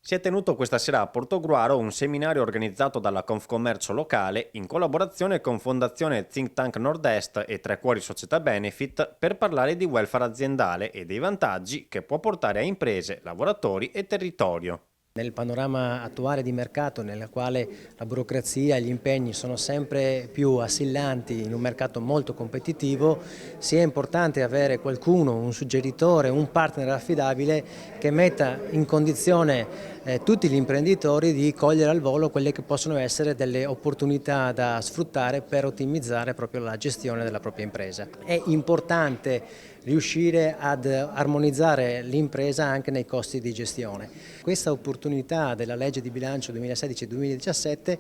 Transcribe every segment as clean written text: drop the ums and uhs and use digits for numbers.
Si è tenuto questa sera a Portogruaro un seminario organizzato dalla Confcommercio locale in collaborazione con Fondazione Think Tank Nord-Est e Tre Cuori Società Benefit per parlare di welfare aziendale e dei vantaggi che può portare a imprese, lavoratori e territorio. Nel panorama attuale di mercato, nel quale la burocrazia e gli impegni sono sempre più assillanti in un mercato molto competitivo, sia importante avere qualcuno, un suggeritore, un partner affidabile che metta in condizione tutti gli imprenditori di cogliere al volo quelle che possono essere delle opportunità da sfruttare per ottimizzare proprio la gestione della propria impresa. È importante riuscire ad armonizzare l'impresa anche nei costi di gestione. Questa opportunità della legge di bilancio 2016-2017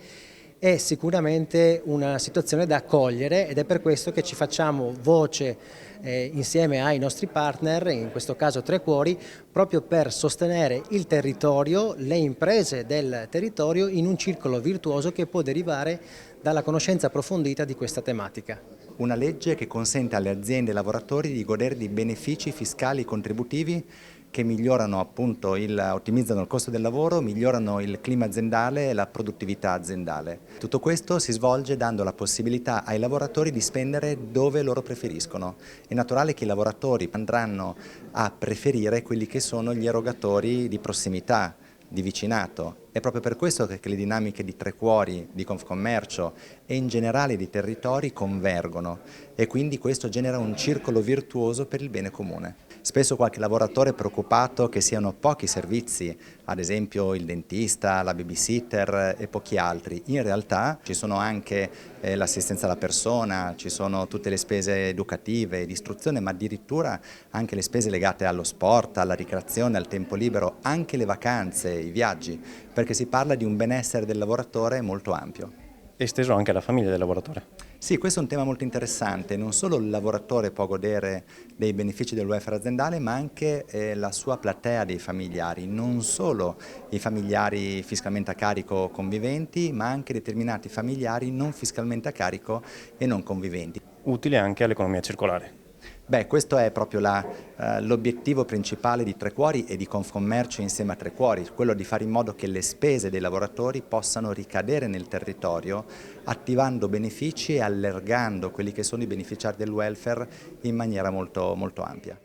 è sicuramente una situazione da cogliere ed è per questo che ci facciamo voce insieme ai nostri partner, in questo caso Tre Cuori, proprio per sostenere il territorio, le imprese del territorio in un circolo virtuoso che può derivare dalla conoscenza approfondita di questa tematica. Una legge che consente alle aziende e ai lavoratori di godere di benefici fiscali contributivi che migliorano ottimizzano il costo del lavoro, migliorano il clima aziendale e la produttività aziendale. Tutto questo si svolge dando la possibilità ai lavoratori di spendere dove loro preferiscono. È naturale che i lavoratori andranno a preferire quelli che sono gli erogatori di prossimità, di vicinato. È proprio per questo che le dinamiche di Tre Cuori, di Confcommercio e in generale di territori convergono e quindi questo genera un circolo virtuoso per il bene comune. Spesso qualche lavoratore è preoccupato che siano pochi servizi, ad esempio il dentista, la babysitter e pochi altri. In realtà ci sono anche l'assistenza alla persona, ci sono tutte le spese educative, di istruzione, ma addirittura anche le spese legate allo sport, alla ricreazione, al tempo libero, anche le vacanze, i viaggi, perché si parla di un benessere del lavoratore molto ampio. Esteso anche alla famiglia del lavoratore. Sì, questo è un tema molto interessante, non solo il lavoratore può godere dei benefici del welfare aziendale, ma anche la sua platea dei familiari, non solo i familiari fiscalmente a carico conviventi, ma anche determinati familiari non fiscalmente a carico e non conviventi. Utile anche all'economia circolare. Beh, questo è proprio l'obiettivo principale di Tre Cuori e di Confcommercio insieme a Tre Cuori, quello di fare in modo che le spese dei lavoratori possano ricadere nel territorio attivando benefici e allargando quelli che sono i beneficiari del welfare in maniera molto ampia.